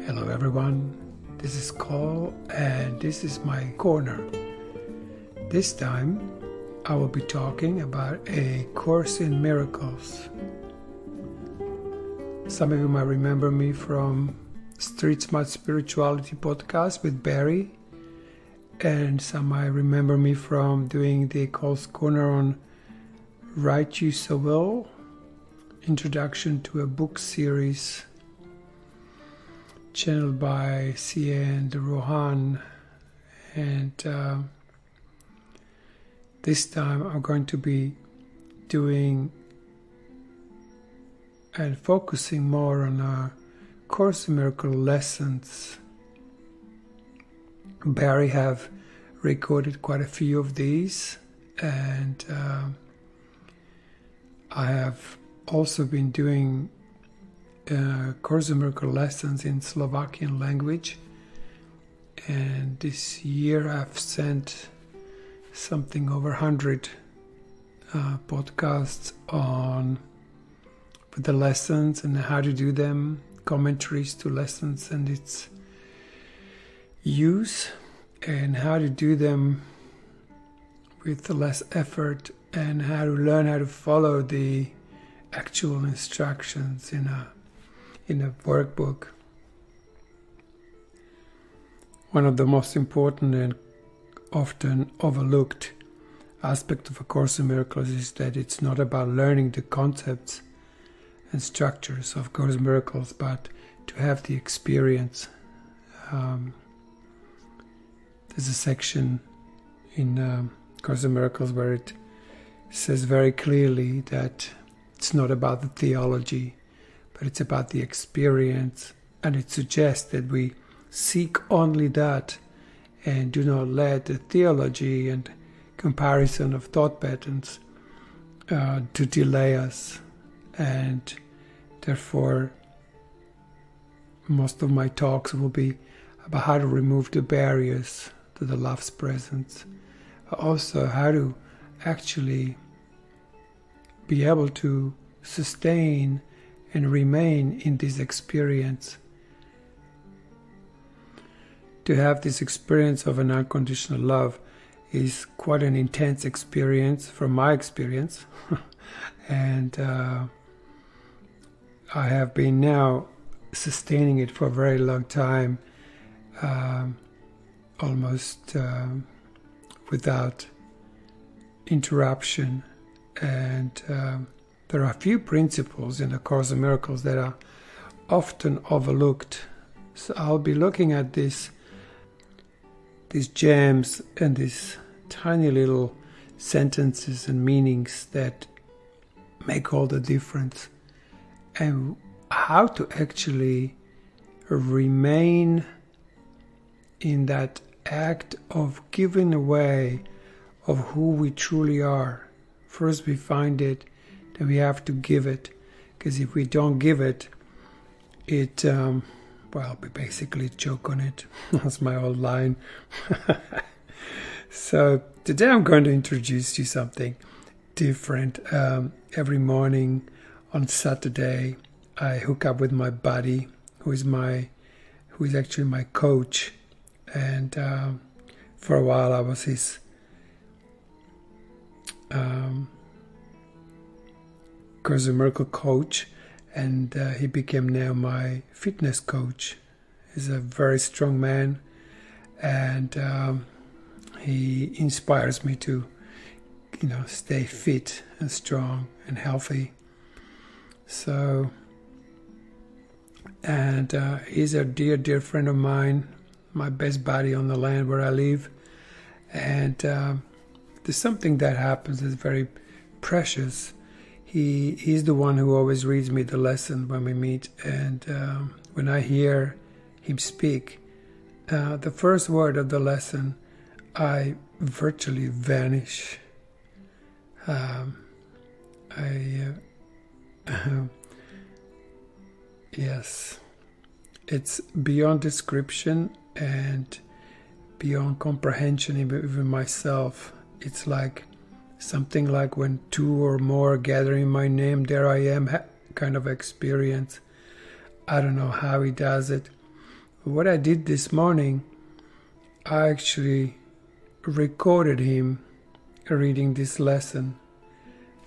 Hello everyone, this is Cole and this is my corner. This time I will be talking about A Course in Miracles. Some of you might remember me from Street Smart Spirituality podcast with Barry, and some might remember me from doing the Cole's Corner on Right You So Will, introduction to a book series channeled by Acim and Rohan, and this time I'm going to be doing and focusing more on Course in Miracle lessons. Barry have recorded quite a few of these, and I have also been doing Course in Miracle lessons in Slovakian language, and this year I've sent something over 100 podcasts on the lessons and how to do them, commentaries to lessons and its use, and how to do them with less effort, and how to learn how to follow the actual instructions in a workbook. One of the most important and often overlooked aspect of A Course in Miracles is that it's not about learning the concepts and structures of Course in Miracles, but to have the experience. There's a section in Course in Miracles where it says very clearly that it's not about the theology, but it's about the experience, and it suggests that we seek only that and do not let the theology and comparison of thought patterns to delay us. And therefore most of my talks will be about how to remove the barriers to the love's presence, also how to actually be able to sustain and remain in this experience. To have this experience of an unconditional love is quite an intense experience from my experience. And I have been now sustaining it for a very long time, almost without interruption. And there are a few principles in the Course in Miracles that are often overlooked. So I'll be looking at these gems and these tiny little sentences and meanings that make all the difference, and how to actually remain in that act of giving away of who we truly are. First we find it, then we have to give it, because if we don't give it, we basically choke on it. That's my old line. So today I'm going to introduce you something different. Every morning on Saturday I hook up with my buddy, who is actually my coach, and for a while I was his Course in Miracle coach, and he became now my fitness coach. He's a very strong man, and he inspires me to stay fit and strong and healthy. So, and he's a dear friend of mine, my best buddy on the land where I live. And there's something that happens that's very precious. He's the one who always reads me the lesson when we meet, and when I hear him speak, the first word of the lesson, I virtually vanish. Yes, it's beyond description and beyond comprehension, even myself. It's like something like when two or more gather in my name, there I am kind of experience. I don't know how he does it. What I did this morning, I actually recorded him reading this lesson.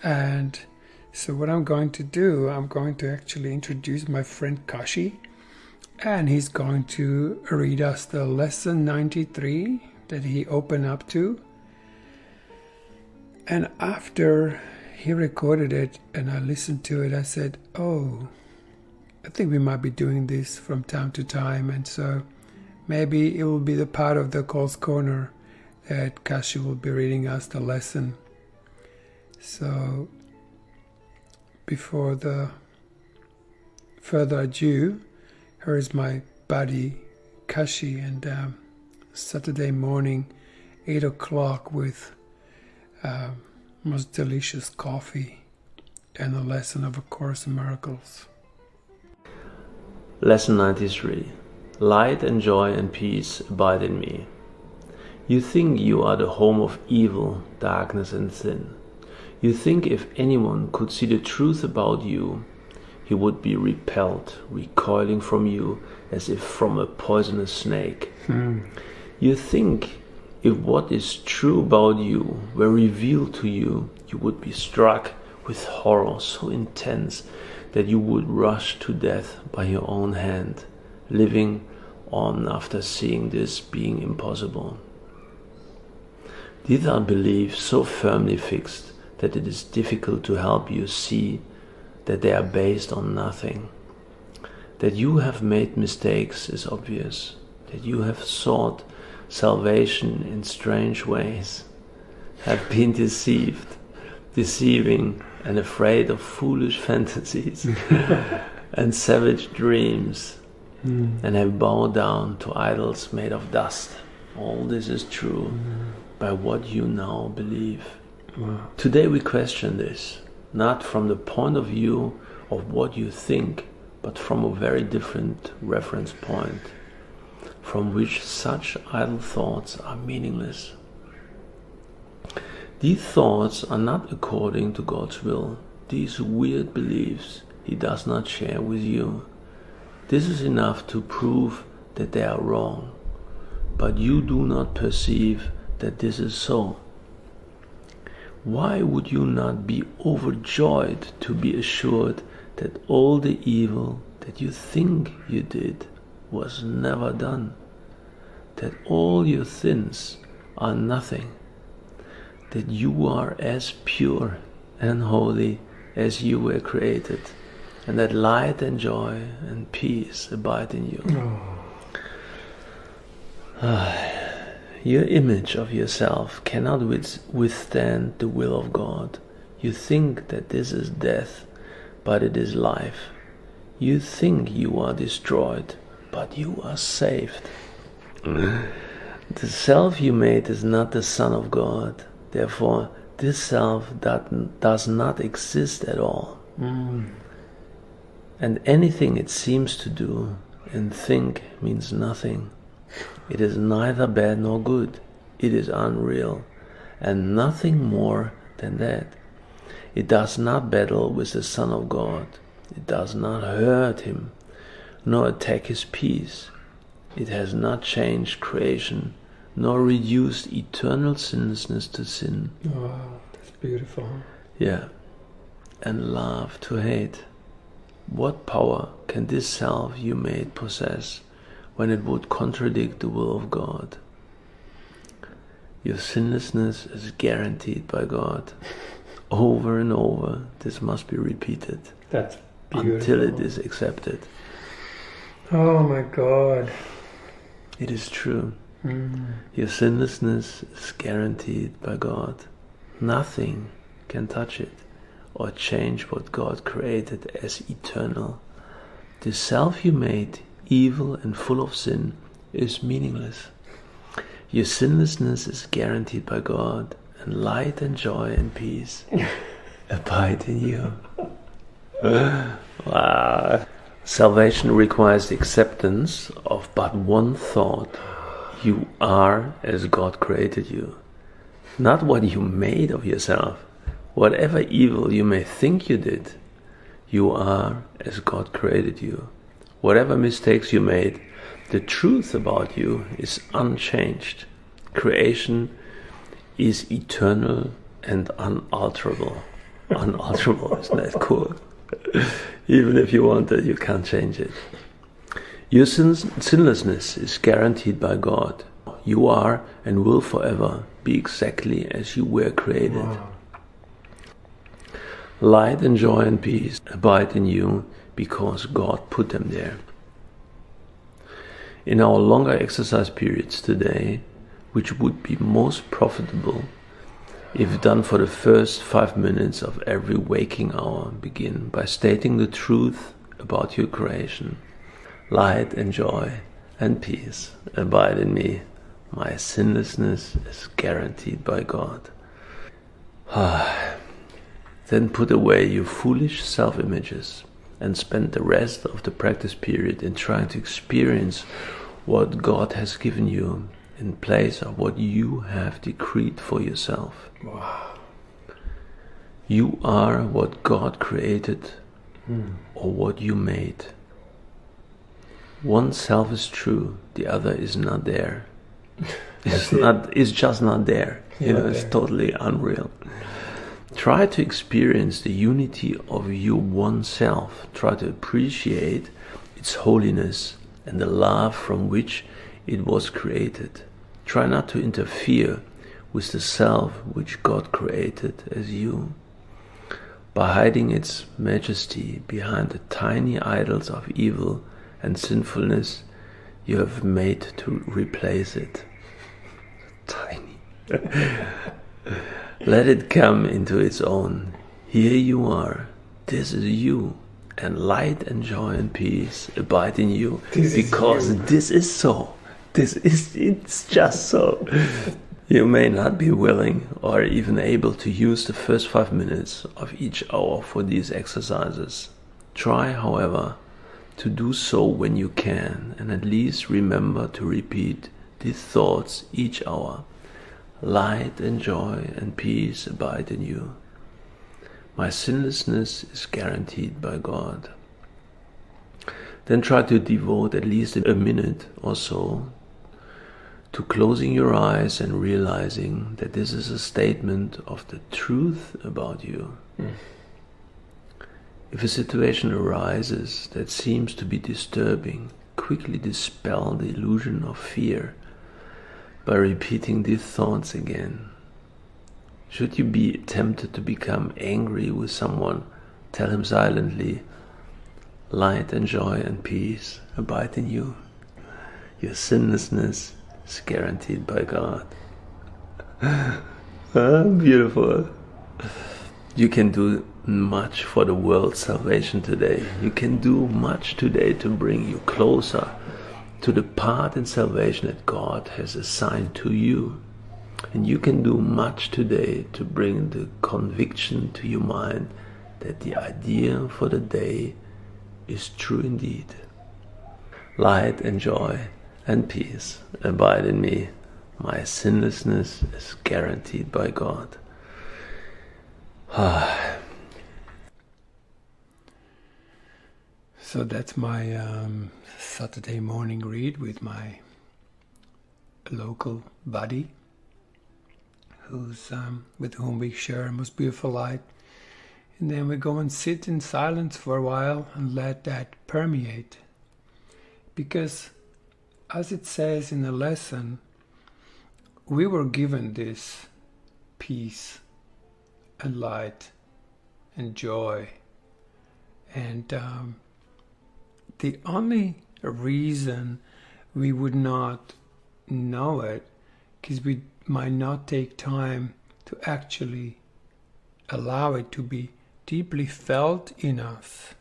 And so what I'm going to do, I'm going to actually introduce my friend Kashi, and he's going to read us the lesson 93 that he opened up to. And after he recorded it and I listened to it, I said, oh, I think we might be doing this from time to time. And so maybe it will be the part of the Cole's Corner that Kashi will be reading us the lesson. So before the further ado, here is my buddy Kashi, and Saturday morning, 8 o'clock, with most delicious coffee and a lesson of A Course in Miracles. Lesson 93. Light and joy and peace abide in me. You think you are the home of evil, darkness and sin. You think if anyone could see the truth about you, he would be repelled, recoiling from you as if from a poisonous snake. You think if what is true about you were revealed to you, you would be struck with horror so intense that you would rush to death by your own hand, living on after seeing this being impossible. These are beliefs so firmly fixed that it is difficult to help you see that they are based on nothing. That you have made mistakes is obvious. That you have sought salvation in strange ways, have been deceiving and afraid of foolish fantasies and savage dreams, and have bowed down to idols made of dust. All this is true by what you now believe. Wow. Today we question this, not from the point of view of what you think, but from a very different reference point, from which such idle thoughts are meaningless. These thoughts are not according to God's will. These weird beliefs He does not share with you. This is enough to prove that they are wrong, but you do not perceive that this is so. Why would you not be overjoyed to be assured that all the evil that you think you did was never done, that all your sins are nothing, that you are as pure and holy as you were created, and that light and joy and peace abide in you? Your image of yourself cannot withstand the will of God. You think that this is death, but it is life. You think you are destroyed, but you are saved. The self you made is not the Son of God. Therefore, this self does not exist at all. And anything it seems to do and think means nothing. It is neither bad nor good. It is unreal, and nothing more than that. It does not battle with the Son of God. It does not hurt Him, nor attack His peace. It has not changed creation, nor reduced eternal sinlessness to sin. Wow, that's beautiful. Yeah, and love to hate. What power can this self you made possess when it would contradict the will of God? Your sinlessness is guaranteed by God. Over and over, this must be repeated. That's beautiful. Until it is accepted. Oh my God. It is true. Your sinlessness is guaranteed by God. Nothing can touch it or change what God created as eternal. The self you made, evil and full of sin, is meaningless. Your sinlessness is guaranteed by God, and light and joy and peace abide in you. Wow. Salvation requires the acceptance of but one thought. You are as God created you. Not what you made of yourself. Whatever evil you may think you did, you are as God created you. whatever mistakes you made, the truth about you is unchanged. Creation is eternal and unalterable. Unalterable, isn't that cool? Even if you want it, you can't change it. Your sinlessness is guaranteed by God. You are and will forever be exactly as you were created. Wow. Light and joy and peace abide in you because God put them there. In our longer exercise periods today, which would be most profitable if done for the first 5 minutes of every waking hour, begin by stating the truth about your creation. Light and joy and peace abide in me. My sinlessness is guaranteed by God. Then put away your foolish self-images and spend the rest of the practice period in trying to experience what God has given you in place of what you have decreed for yourself. Wow. You are what God created or what you made. One self is true, the other is not there. It's just not there. It's totally unreal. Try to experience the unity of your one self. Try to appreciate its holiness and the love from which it was created. Try not to interfere with the self which God created as you. By hiding its majesty behind the tiny idols of evil and sinfulness you have made to replace it. Tiny. Let it come into its own. Here you are. This is you. And light and joy and peace abide in you. Because this is so. It's just so. You may not be willing or even able to use the first 5 minutes of each hour for these exercises. Try, however, to do so when you can, and at least remember to repeat these thoughts each hour. Light and joy and peace abide in you. My sinlessness is guaranteed by God. Then try to devote at least a minute or so to closing your eyes and realizing that this is a statement of the truth about you. If a situation arises that seems to be disturbing, quickly dispel the illusion of fear by repeating these thoughts again. Should you be tempted to become angry with someone, tell him silently, light and joy and peace abide in you. Your sinlessness is guaranteed by God. Beautiful. You can do much for the world's salvation today. You can do much today to bring you closer to the part in salvation that God has assigned to you. And you can do much today to bring the conviction to your mind that the idea for the day is true indeed. Light and joy and peace abide in me. My sinlessness is guaranteed by God. So that's my Saturday morning read with my local buddy, with whom we share a most beautiful light. And then we go and sit in silence for a while and let that permeate. Because as it says in the lesson, we were given this peace and light and joy. And the only reason we would not know it is we might not take time to actually allow it to be deeply felt in us.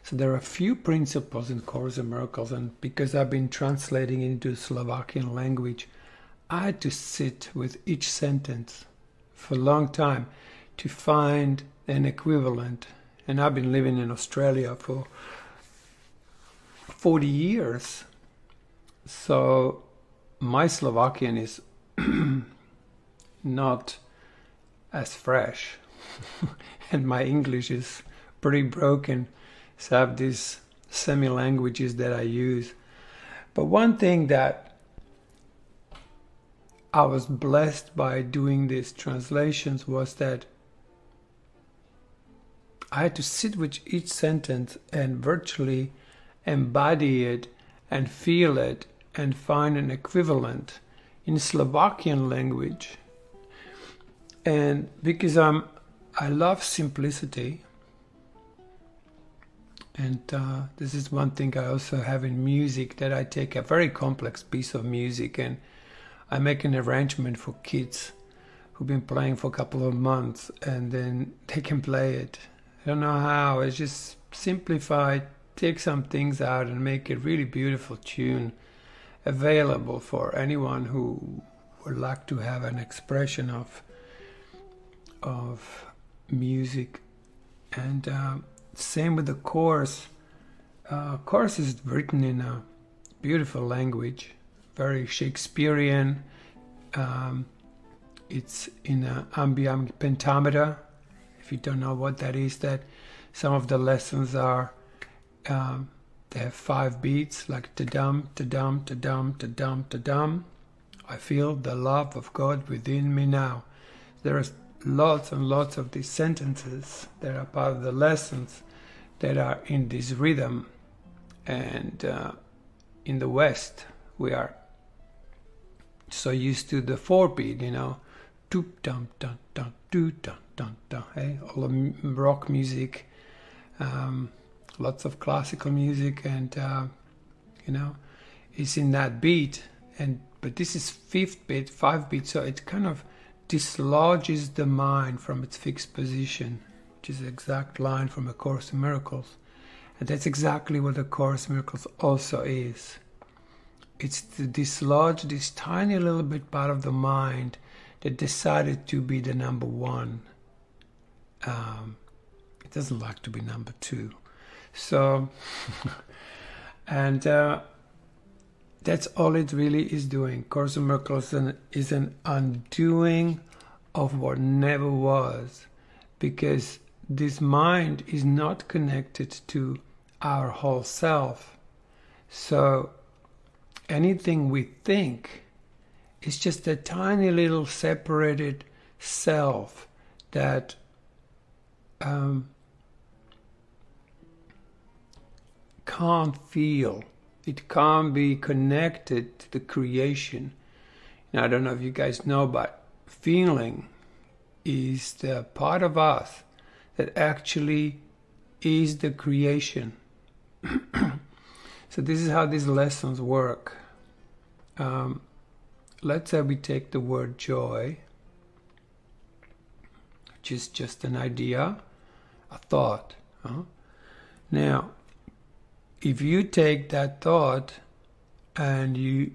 So there are a few principles in Course in Miracles, and because I've been translating into Slovakian language, I had to sit with each sentence for a long time to find an equivalent. And I've been living in Australia for 40 years. So my Slovakian is not as fresh. And my English is pretty broken. So I have these semi-languages that I use. But one thing that I was blessed by doing these translations was that I had to sit with each sentence and virtually embody it and feel it and find an equivalent in Slovakian language. And because I love simplicity, and this is one thing I also have in music, that I take a very complex piece of music and I make an arrangement for kids who've been playing for a couple of months, and then they can play it. I don't know how, it's just simplify, take some things out and make a really beautiful tune available for anyone who would like to have an expression of music. And same with the chorus. Chorus is written in a beautiful language, very Shakespearean. It's in an iambic pentameter. If you don't know what that is, that some of the lessons are, they have 5 beats, like ta-dum, ta-dum, ta-dum, ta-dum, ta-dum. I feel the love of God within me now. There are lots and lots of these sentences that are part of the lessons that are in this rhythm. And in the West, we are so used to the 4-beat, you know, doop dum dum dum doo dum dum dum. Hey, all the rock music, lots of classical music, and you know, it's in that beat. But this is 5th beat, 5 beat, so it kind of dislodges the mind from its fixed position, which is the exact line from A Course in Miracles. And that's exactly what A Course in Miracles also is. It's to dislodge this tiny little bit part of the mind that decided to be the number 1. It doesn't like to be number 2. So, and that's all it really is doing. Course in Miracles is an undoing of what never was, because this mind is not connected to our whole self. So anything we think is just a tiny little separated self that can't feel. It can't be connected to the creation. Now, I don't know if you guys know, but feeling is the part of us that actually is the creation. So this is how these lessons work. Let's say we take the word joy, which is just an idea, a thought. Now, if you take that thought and you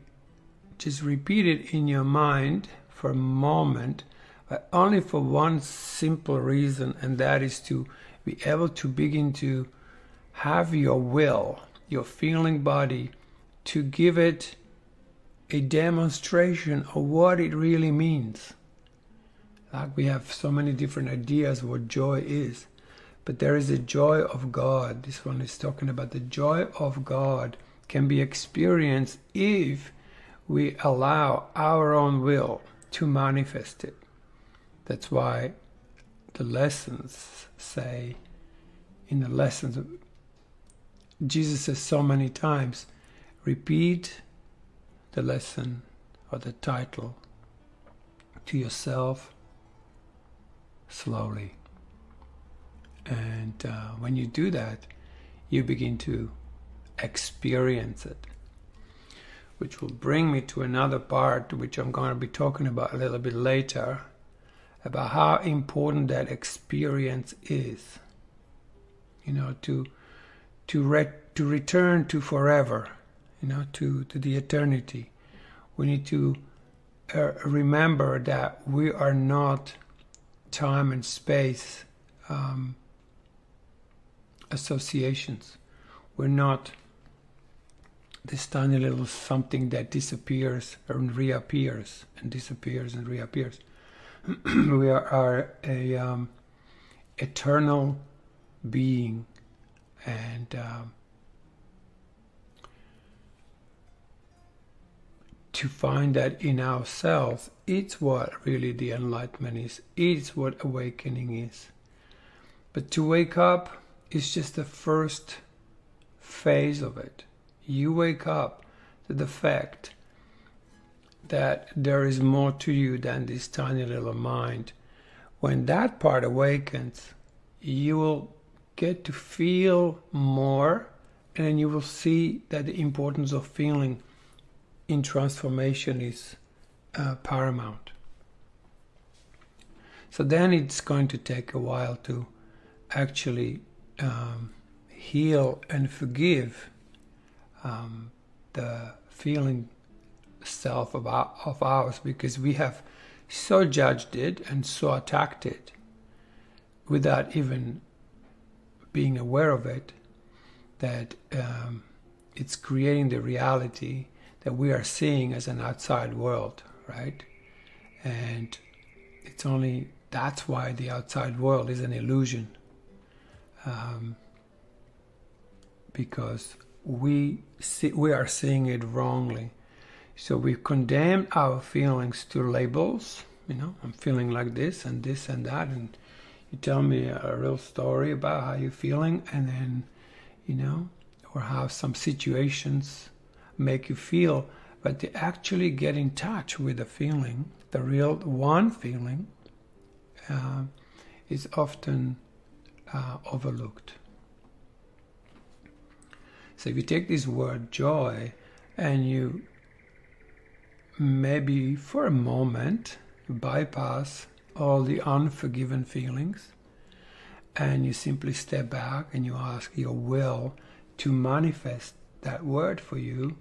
just repeat it in your mind for a moment, but only for one simple reason, and that is to be able to begin to have your will, your feeling body, to give it a demonstration of what it really means. Like, we have so many different ideas what joy is, but there is a joy of God. This one is talking about the joy of God can be experienced if we allow our own will to manifest it. That's why the lessons say, in the lessons, Jesus says so many times, repeat the lesson or the title to yourself slowly. And when you do that, you begin to experience it, which will bring me to another part, which I'm going to be talking about a little bit later, about how important that experience is. You know, to return to forever, you know, to the eternity. We need to remember that we are not time and space associations. We're not this tiny little something that disappears and reappears and disappears and reappears. We are a eternal being, And to find that in ourselves, it's what really the enlightenment is. It's what awakening is. But to wake up is just the first phase of it. You wake up to the fact that there is more to you than this tiny little mind. When that part awakens, you will get to feel more, and then you will see that the importance of feeling in transformation is paramount. So then it's going to take a while to actually heal and forgive the feeling self of ours, because we have so judged it and so attacked it without even being aware of it, that it's creating the reality that we are seeing as an outside world, right? And it's only, that's why the outside world is an illusion, because we are seeing it wrongly. So we condemn our feelings to labels. I'm feeling like this and that, and you tell me a real story about how you're feeling, and then or how some situations make you feel, but to actually get in touch with the feeling, the real one feeling, is often overlooked. So if you take this word joy and you maybe for a moment bypass all the unforgiven feelings, and you simply step back and you ask your will to manifest that word for you,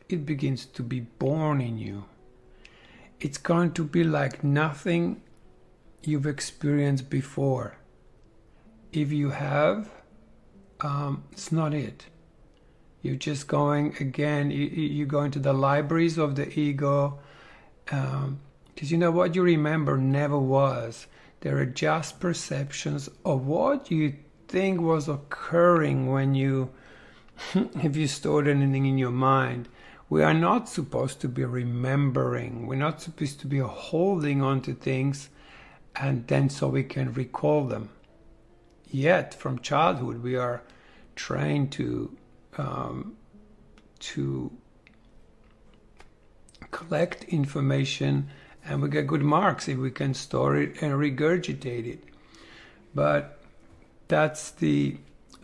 it begins to be born in you. It's going to be like nothing you've experienced before. If you have, it's not it. You're just going again, you go into the libraries of the ego, because what you remember never was. There are just perceptions of what you think was occurring when you, if you stored anything in your mind. We are not supposed to be remembering. We're not supposed to be holding on to things and then so we can recall them. Yet, from childhood, we are trained to collect information, and we get good marks if we can store it and regurgitate it. But that's the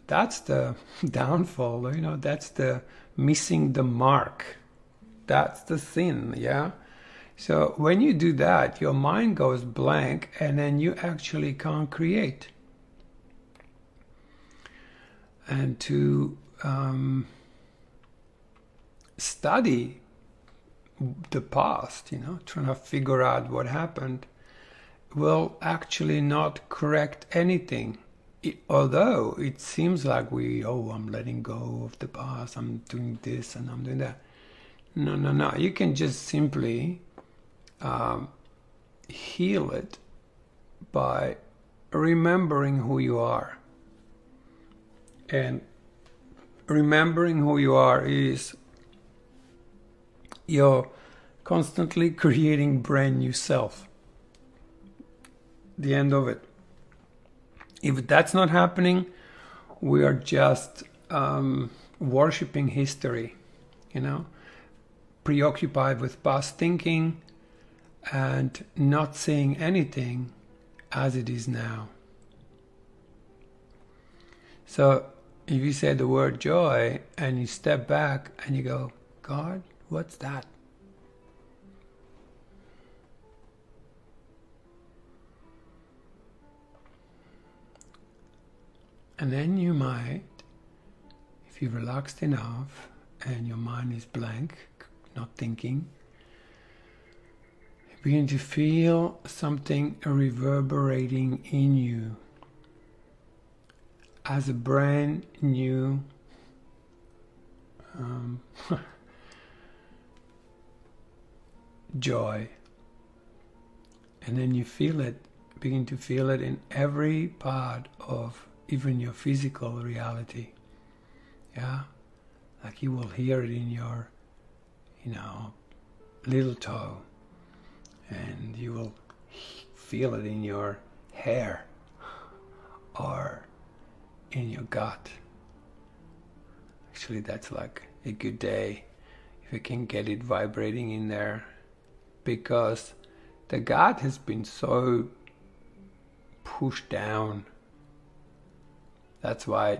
downfall, that's the missing the mark. That's the sin, yeah? So when you do that, your mind goes blank, and then you actually can't create. And to study the past, trying to figure out what happened, will actually not correct anything. Although it seems like I'm letting go of the past, I'm doing this and I'm doing that. No. You can just simply heal it by remembering who you are. And remembering who you are is you're constantly creating brand new self. The end of it. If that's not happening, we are just worshipping history, preoccupied with past thinking and not seeing anything as it is now. So if you say the word joy and you step back and you go, God, what's that? And then you might, if you're relaxed enough and your mind is blank, not thinking, you begin to feel something reverberating in you as a brand new joy. And then you feel it, begin to feel it in every part of even your physical reality. Yeah, like you will hear it in your, little toe, and you will feel it in your hair or in your gut. Actually, that's like a good day if you can get it vibrating in there, because the gut has been so pushed down. That's why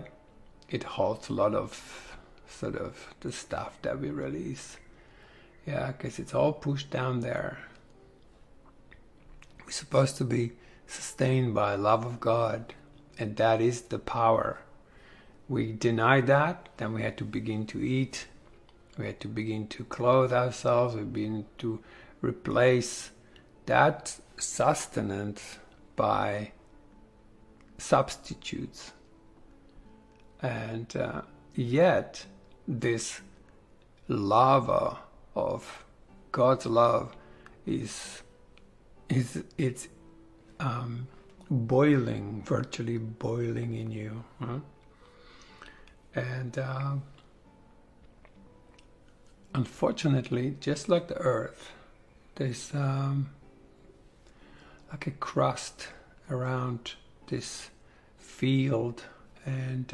it holds a lot of sort of the stuff that we release. Yeah, because it's all pushed down there. We're supposed to be sustained by love of God, and that is the power. We deny that, then we had to begin to eat. We had to begin to clothe ourselves. We begin to replace that sustenance by substitutes. And yet, this lava of God's love is it's boiling, virtually boiling in you, huh? And unfortunately, just like the earth, there's like a crust around this field. And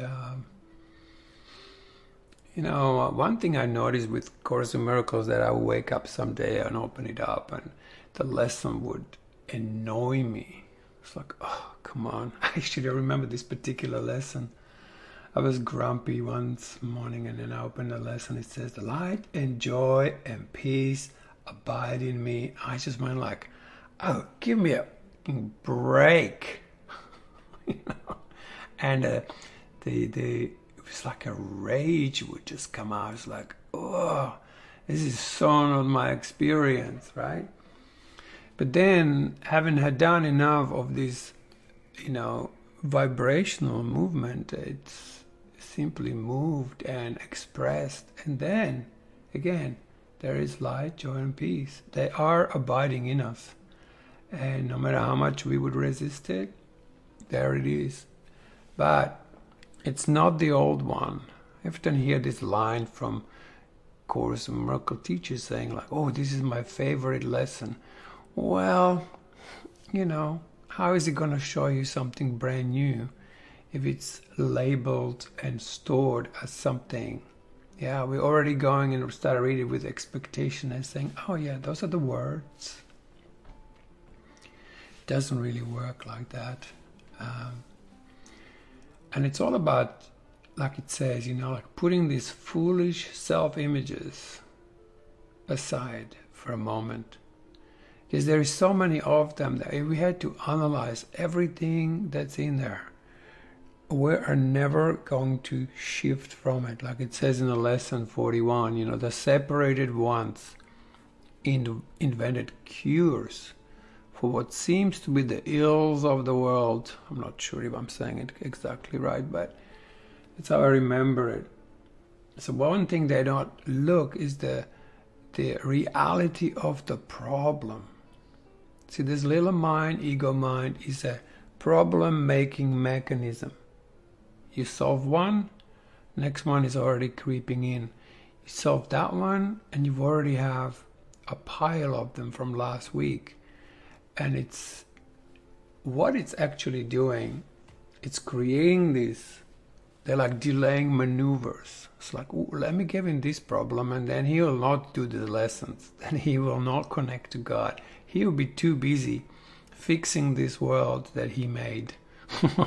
one thing I noticed with Course in Miracles, that I would wake up someday and open it up and the lesson would annoy me. It's like, oh, come on. Actually, I remember this particular lesson. I was grumpy one morning, and then I opened the lesson. It says, light and joy and peace abide in me. I just went like, oh, give me a break. And it was like a rage would just come out. It's like, oh, this is so not my experience, right? But then, having had done enough of this, vibrational movement, it's simply moved and expressed. And then, again, there is light, joy, and peace. They are abiding in us. And no matter how much we would resist it, there it is. But it's not the old one. I often hear this line from Course in Miracle teachers saying like, oh, this is my favorite lesson. Well, how is it going to show you something brand new if it's labeled and stored as something? Yeah, we're already going and start reading with expectation and saying, oh yeah, those are the words. It doesn't really work like that. And it's all about, like it says, like putting these foolish self-images aside for a moment. Because there is so many of them that if we had to analyze everything that's in there, we are never going to shift from it. Like it says in the lesson 41, the separated ones invented cures for what seems to be the ills of the world. I'm not sure if I'm saying it exactly right, but that's how I remember it. So one thing they don't look is the reality of the problem. See, this little mind, ego mind, is a problem-making mechanism. You solve one, next one is already creeping in. You solve that one, and you already have a pile of them from last week. And it's what it's actually doing. It's creating this. They're like delaying maneuvers. It's like, ooh, let me give him this problem, and then he will not do the lessons. Then he will not connect to God. He will be too busy fixing this world that he made.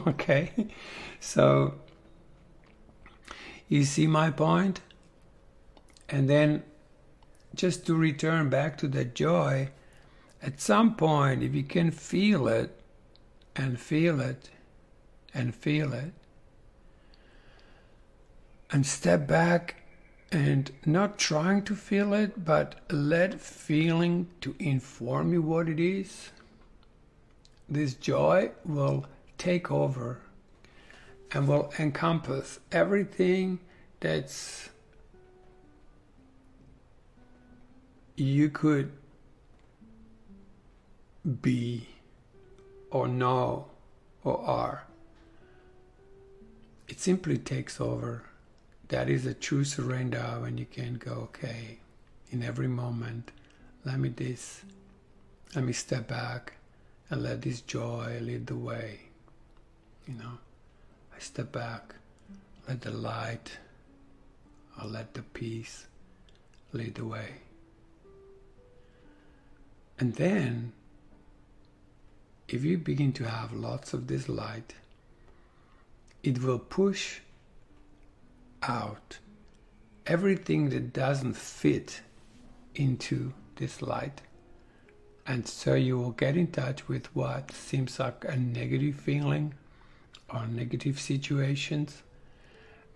Okay? So, you see my point? And then, just to return back to the joy, at some point, if you can feel it, and feel it, and feel it, and step back and not trying to feel it, but let feeling to inform you what it is, this joy will take over and will encompass everything that's you could be or know or are. it simply takes over. That is a true surrender when you can go, okay, in every moment, let me step back and let this joy lead the way. I step back, let the light, or let the peace lead the way. And then, if you begin to have lots of this light, it will push out everything that doesn't fit into this light. And so you will get in touch with what seems like a negative feeling or negative situations.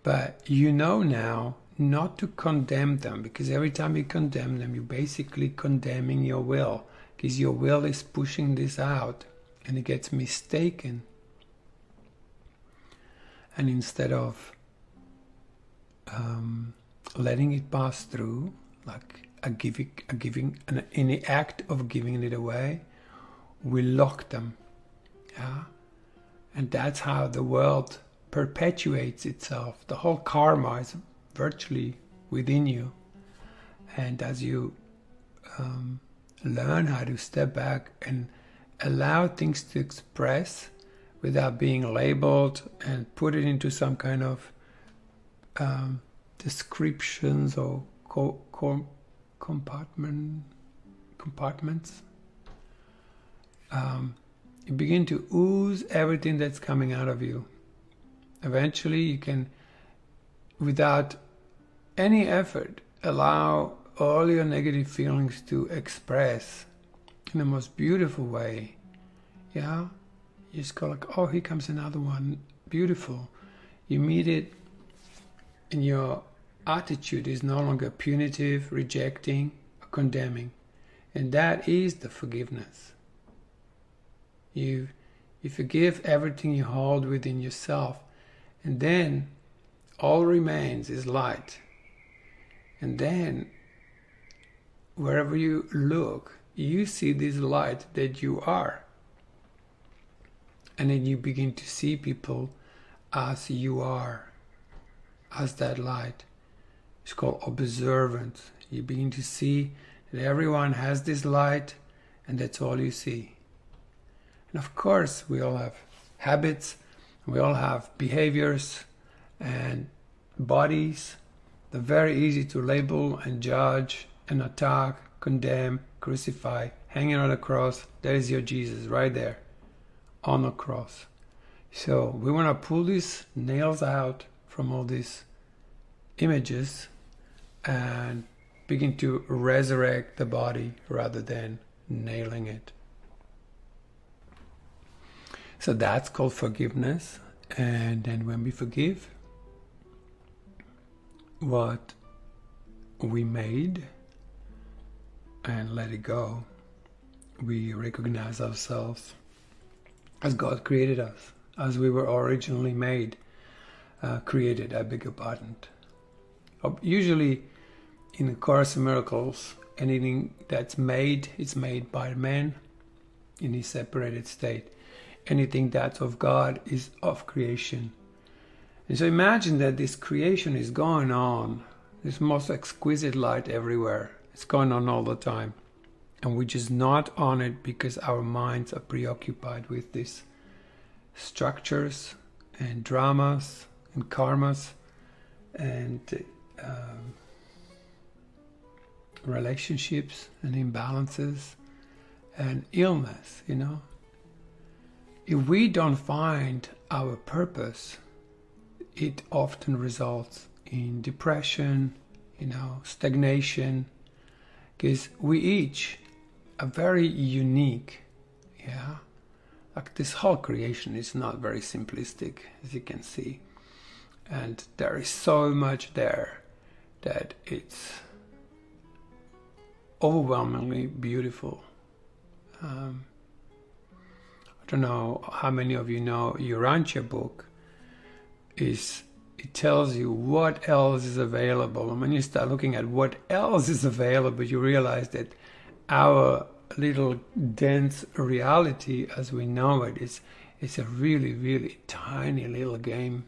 But you know now not to condemn them, because every time you condemn them, you're basically condemning your will, because your will is pushing this out and it gets mistaken. And instead of letting it pass through, like in the act of giving it away, we lock them. Yeah? And that's how the world perpetuates itself. The whole karma is virtually within you. And as you learn how to step back and allow things to express without being labeled and put it into some kind of descriptions or compartments, you begin to ooze everything that's coming out of you. Eventually you can, without any effort, allow all your negative feelings to express in the most beautiful way. Yeah? You just go like, oh, here comes another one. Beautiful. You meet it, and your attitude is no longer punitive, rejecting, or condemning. And that is the forgiveness. You forgive everything you hold within yourself. And then all remains is light. And then wherever you look, you see this light that you are. And then you begin to see people as you are, as that light. It's called observance. You begin to see that everyone has this light, and that's all you see. And of course, we all have habits, we all have behaviors and bodies. They're very easy to label and judge and attack, condemn, crucify. Hanging on the cross, there is your Jesus right there on the cross. So we want to pull these nails out from all these images and begin to resurrect the body rather than nailing it. So that's called forgiveness. And then when we forgive what we made and let it go, we recognize ourselves as God created us, as we were originally made, created, I beg your pardon. Usually in the Course in Miracles, anything that's made is made by man in his separated state. Anything that's of God is of creation. And so imagine that this creation is going on, this most exquisite light everywhere. It's going on all the time. And we're just not on it because our minds are preoccupied with these structures and dramas and karmas and relationships and imbalances and illness, If we don't find our purpose, it often results in depression, stagnation, because we each are very unique, yeah? Like this whole creation is not very simplistic, as you can see. And there is so much there that it's overwhelmingly beautiful. I don't know how many of you know Urantia book. It tells you what else is available. And when you start looking at what else is available, you realize that our little dense reality as we know it is a really, really tiny little game.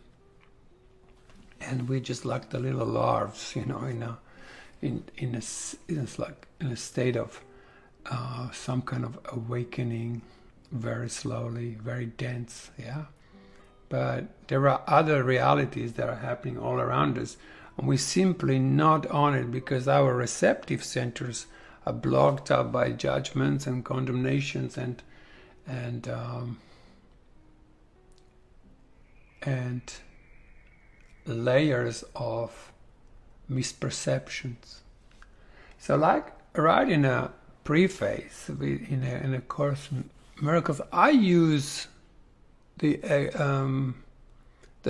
and we're just like the little larves, you know, in a state of some kind of awakening, very slowly, very dense, yeah. But there are other realities that are happening all around us, and we're simply not on it because our receptive centers are blocked up by judgments and condemnations and layers of misperceptions. So, like right in a preface, in a course in Miracles, I use the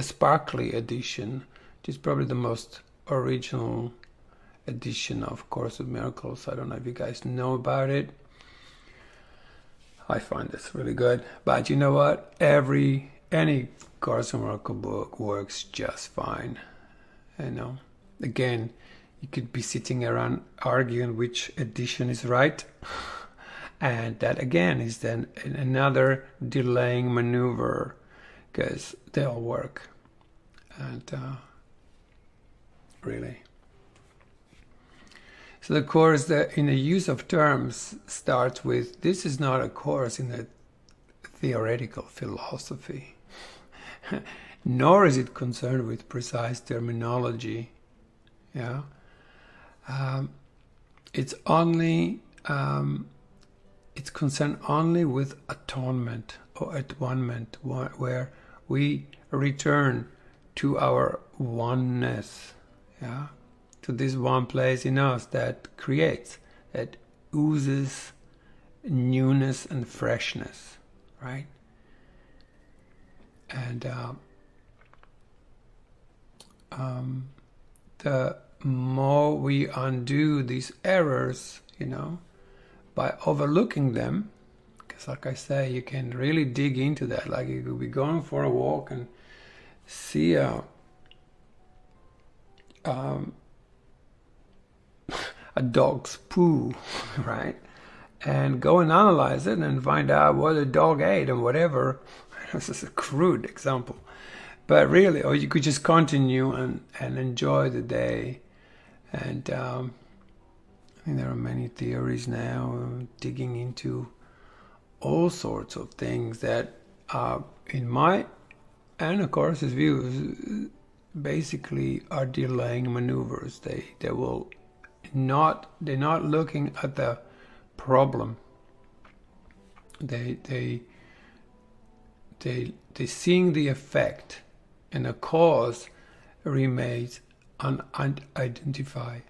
sparkly edition, which is probably the most original edition of Course of Miracles. I don't know if you guys know about it. I find this really good. But you know what? Any Course of Miracles book works just fine. You know, again, you could be sitting around arguing which edition is right. And that again is then another delaying maneuver, because they all work. And really. So the course in the use of terms starts with, this is not a course in a theoretical philosophy, nor is it concerned with precise terminology. Yeah, it's concerned only with atonement or at-one-ment, where we return to our oneness, yeah, to this one place in us that creates, that oozes newness and freshness, right? And the more we undo these errors, you know, by overlooking them, because like I say, you can really dig into that. Like you could be going for a walk and see a dog's poo, right? And go and analyze it and find out what the dog ate and whatever. This is a crude example. But really, or you could just continue and enjoy the day. And I think there are many theories now digging into all sorts of things that are, in my and of course his views, basically are delaying maneuvers. They're not looking at the problem. They seeing the effect, and the cause remains unidentified.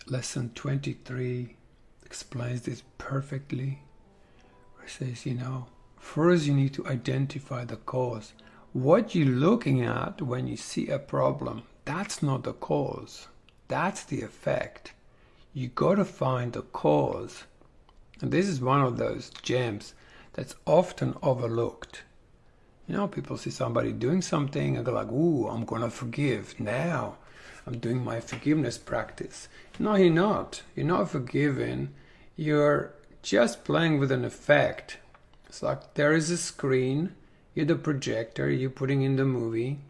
Lesson 23 explains this perfectly. It says, you know, first you need to identify the cause. What you're looking at when you see a problem, that's not the cause. That's the effect. You got to find the cause. And this is one of those gems that's often overlooked. You know, people see somebody doing something and go like, ooh, I'm going to forgive now. I'm doing my forgiveness practice. No, you're not. You're not forgiving. You're just playing with an effect. It's like there is a screen. You're the projector. You're putting in the movie.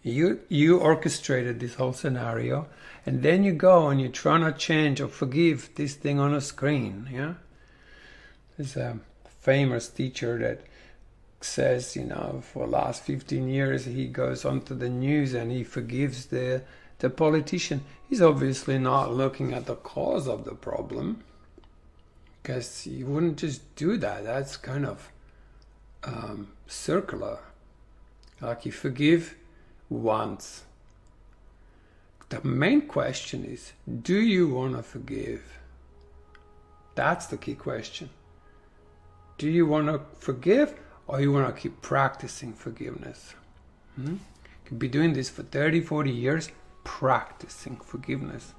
You orchestrated this whole scenario. And then you go and you try to change or forgive this thing on a screen. Yeah. There's a famous teacher that says, you know, for the last 15 years he goes onto the news and he forgives the politician. He's obviously not looking at the cause of the problem, because you wouldn't just do that. That's kind of circular. Like you forgive once. The main question is, do you want to forgive? That's the key question. Do you want to forgive, or you want to keep practicing forgiveness? You could be doing this for 30, 40 years, practicing forgiveness.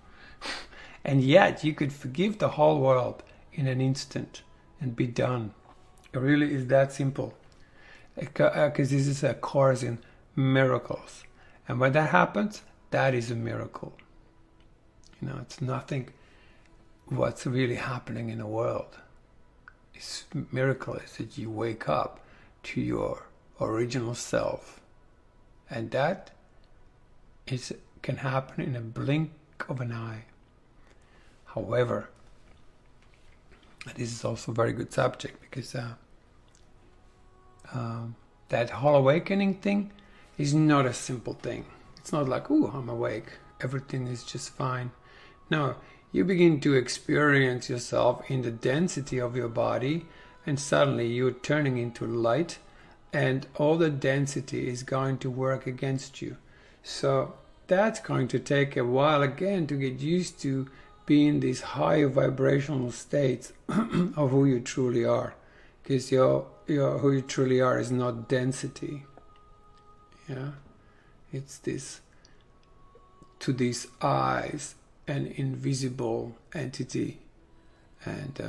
And yet you could forgive the whole world in an instant and be done. It really is that simple. Because this is a course in miracles. And when that happens, that is a miracle. You know, it's nothing what's really happening in the world. It's miracle is that you wake up to your original self. And that can happen in a blink of an eye. However, this is also a very good subject, because that whole awakening thing is not a simple thing. It's not like, oh, I'm awake, everything is just fine. No, you begin to experience yourself in the density of your body, and suddenly you're turning into light, and all the density is going to work against you. So that's going to take a while again to get used to be in these higher vibrational states of who you truly are, because who you truly are is not density. Yeah, it's this, to these eyes, an invisible entity, and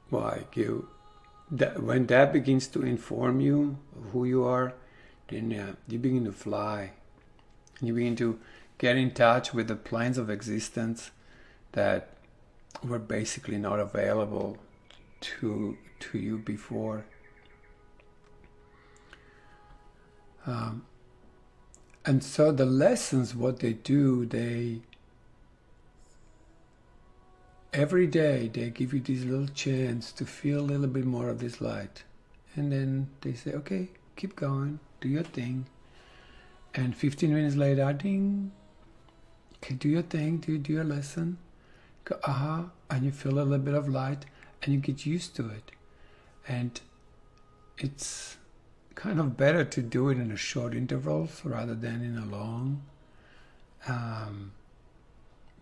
when that begins to inform you of who you are, then you begin to fly. You begin to get in touch with the planes of existence that were basically not available to you before. And so the lessons, what they do, every day they give you this little chance to feel a little bit more of this light. And then they say, okay, keep going, do your thing. And 15 minutes later, ding, okay, do your thing, do your lesson. Go, and you feel a little bit of light, and you get used to it. And it's kind of better to do it in a short intervals rather than in a long. That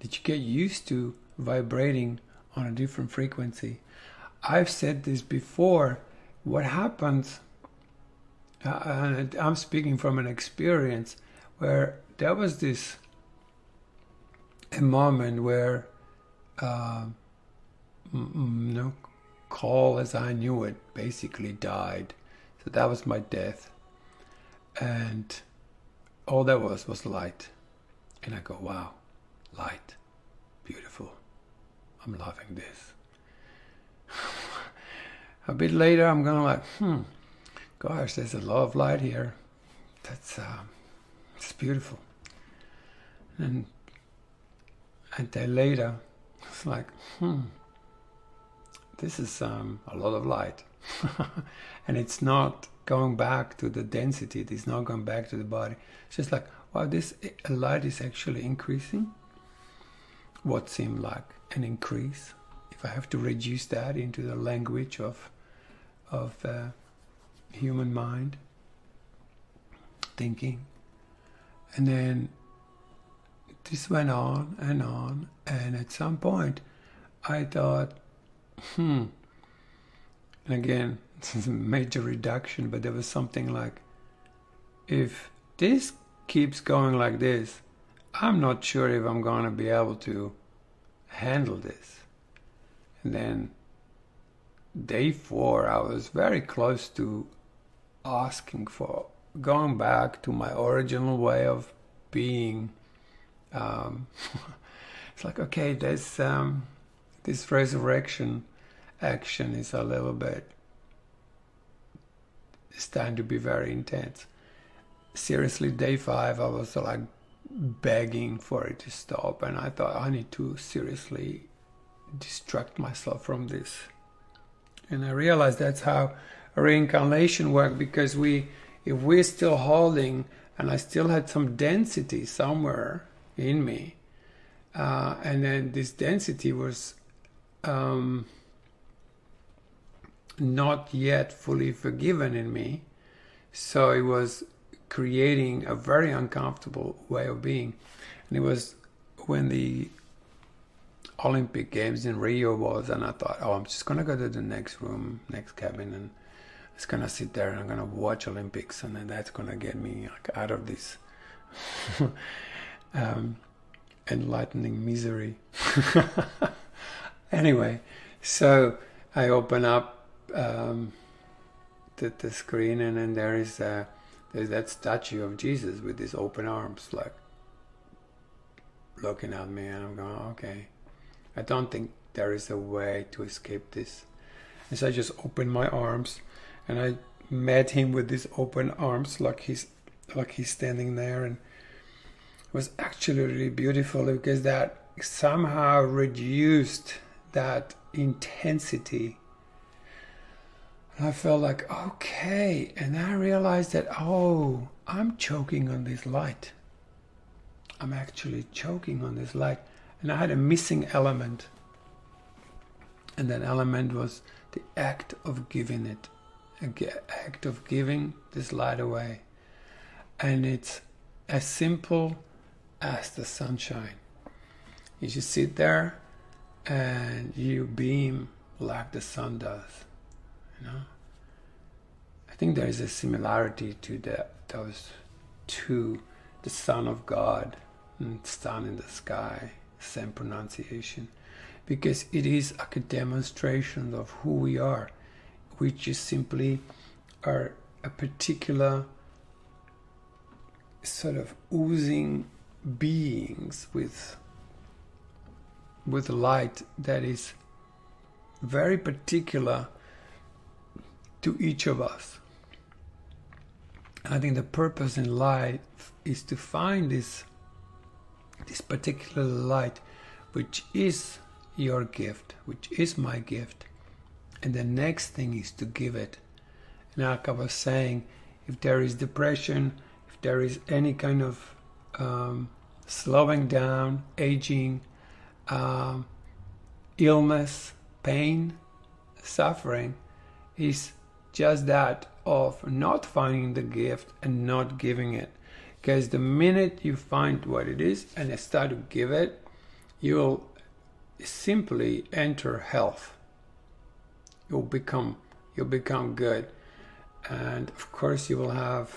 you get used to vibrating on a different frequency. I've said this before. What happens, and I'm speaking from an experience, where there was a moment where call as I knew it basically died. So that was my death. And all there was light. And I go, wow, light, beautiful. I'm loving this. A bit later, I'm going like, gosh, there's a lot of light here. That's it's beautiful. And a day later, it's like, this is a lot of light. And it's not going back to the density. It's not going back to the body. It's just like, wow, this light is actually increasing. What seemed like an increase, if I have to reduce that into the language of human mind, thinking. And then this went on, and at some point I thought, and again, this is a major reduction, but there was something like, if this keeps going like this, I'm not sure if I'm going to be able to handle this. And then day 4, I was very close to asking for going back to my original way of being. It's like, okay, there's this resurrection action is a little bit, it's time to be very intense. Seriously, day 5, I was like begging for it to stop, and I thought I need to seriously distract myself from this. And I realized that's how reincarnation works, because if we're still holding, and I still had some density somewhere in me, and then this density was not yet fully forgiven in me, so it was creating a very uncomfortable way of being. And it was when the Olympic Games in Rio was, and I thought, I'm just gonna go to the next room, next cabin, and just gonna sit there and I'm gonna watch Olympics, and then that's gonna get me like out of this enlightening misery. Anyway, so I open up the screen, and then there's that statue of Jesus with his open arms, like looking at me, and I'm going, okay, I don't think there is a way to escape this. And so I just open my arms, And I met him with these open arms, like he's standing there, and it was actually really beautiful because that somehow reduced that intensity. And I felt like, okay, and I realized that, oh, I'm choking on this light. I'm actually choking on this light. And I had a missing element. And that element was the act of giving it. An act of giving this light away. And it's as simple as the sunshine. You just sit there and you beam like the sun does. You know? I think there is a similarity to those two, the Son of God and sun in the sky, same pronunciation, because it is like a demonstration of who we are, which is simply are a particular sort of oozing beings with light that is very particular to each of us. I think the purpose in life is to find this particular light, which is your gift, which is my gift, and the next thing is to give it. And like I was saying, if there is depression, if there is any kind of slowing down, aging, illness, pain, suffering, is just that of not finding the gift and not giving it. Because the minute you find what it is and start to give it, you'll simply enter health. You'll become good. And of course you will have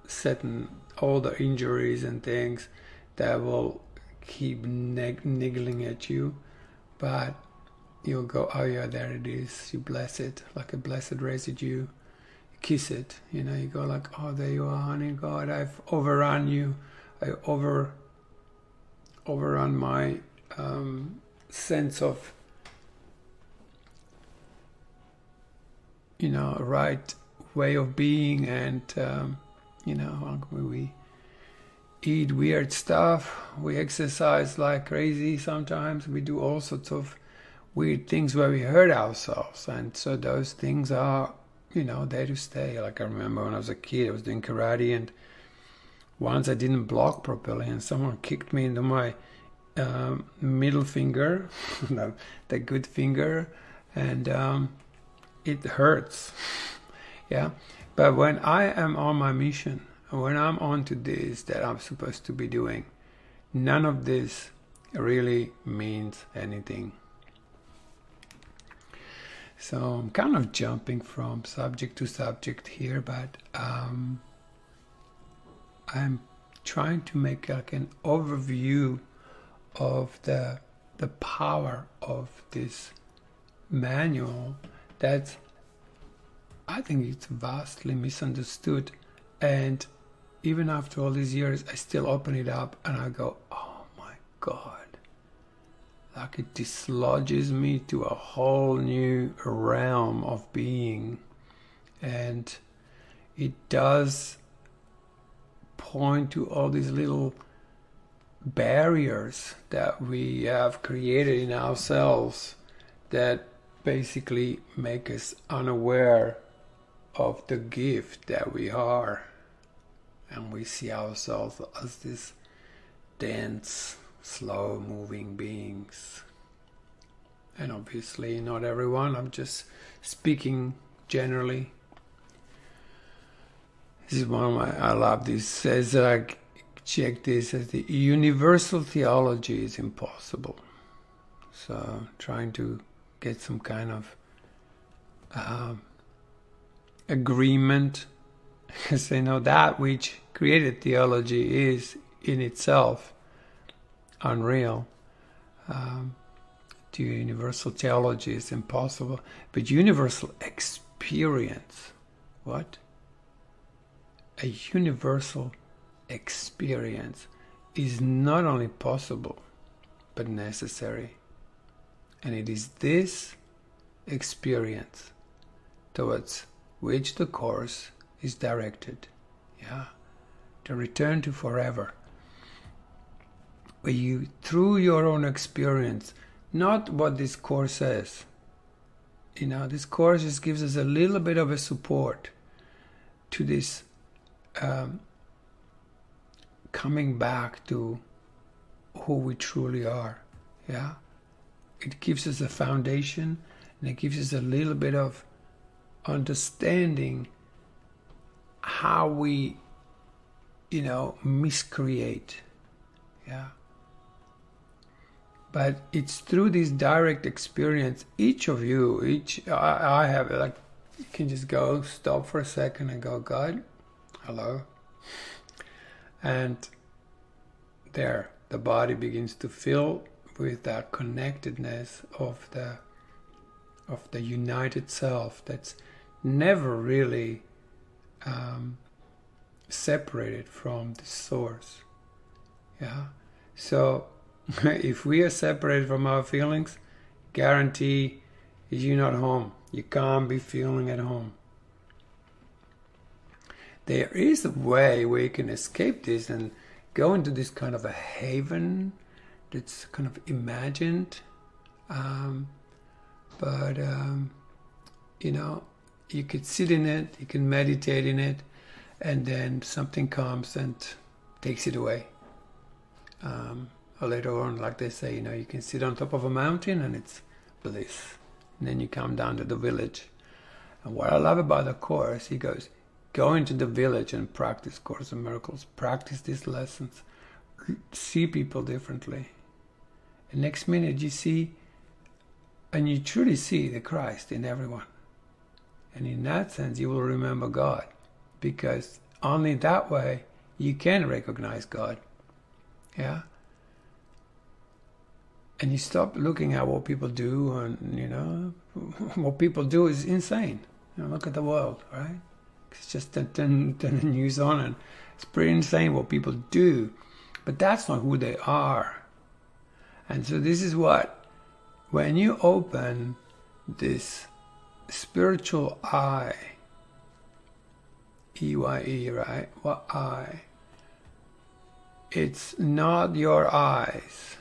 certain older injuries and things that will keep niggling at you, but you'll go, oh yeah, there it is. You bless it like a blessed residue. You kiss it, you know. You go like, oh, there you are, honey. God, I've overrun you. I overrun my sense of, right way of being, and we eat weird stuff, we exercise like crazy sometimes, we do all sorts of weird things where we hurt ourselves, and so those things are, there to stay. Like I remember when I was a kid, I was doing karate, and once I didn't block properly and someone kicked me into my middle finger, the good finger, and it hurts. Yeah, but when I am on my mission, when I'm on to this that I'm supposed to be doing, none of this really means anything. So I'm kind of jumping from subject to subject here, but I'm trying to make like an overview of the power of this manual that I think it's vastly misunderstood, and even after all these years I still open it up and I go, oh my God, like it dislodges me to a whole new realm of being. And it does point to all these little barriers that we have created in ourselves that basically make us unaware of the gift that we are, and we see ourselves as this dense, slow moving beings. And obviously not everyone, I'm just speaking generally. This is one of my, I love this, says like, check this, as the universal theology is impossible. So trying to get some kind of agreement, because that which created theology is in itself unreal. To universal theology is impossible, but universal experience, what? A universal experience is not only possible but necessary. And it is this experience towards which the Course is directed. Yeah, to return to forever. Where you, through your own experience, not what this Course says. This Course just gives us a little bit of a support to this coming back to who we truly are. Yeah, it gives us a foundation, and it gives us a little bit of understanding how we, miscreate. Yeah. But it's through this direct experience, each of you, I have, like, you can just go, stop for a second and go, God, hello. And there, the body begins to fill with that connectedness of the united self that's never really separated from the source. Yeah. So if we are separated from our feelings, guarantee you're not home. You can't be feeling at home. There is a way where you can escape this and go into this kind of a haven that's kind of imagined. But you could sit in it, you can meditate in it, and then something comes and takes it away. Or later on, like they say, you can sit on top of a mountain and it's bliss. And then you come down to the village. And what I love about the Course, he goes, go into the village and practice Course in Miracles. Practice these lessons. See people differently. And next minute you see, and you truly see the Christ in everyone. And in that sense, you will remember God. Because only that way you can recognize God. Yeah? And you stop looking at what people do, and what people do is insane. Look at the world, right? It's just turn the news on, and it's pretty insane what people do. But that's not who they are. And so this is what, when you open this spiritual eye, E-Y-E, right? What eye? It's not your eyes.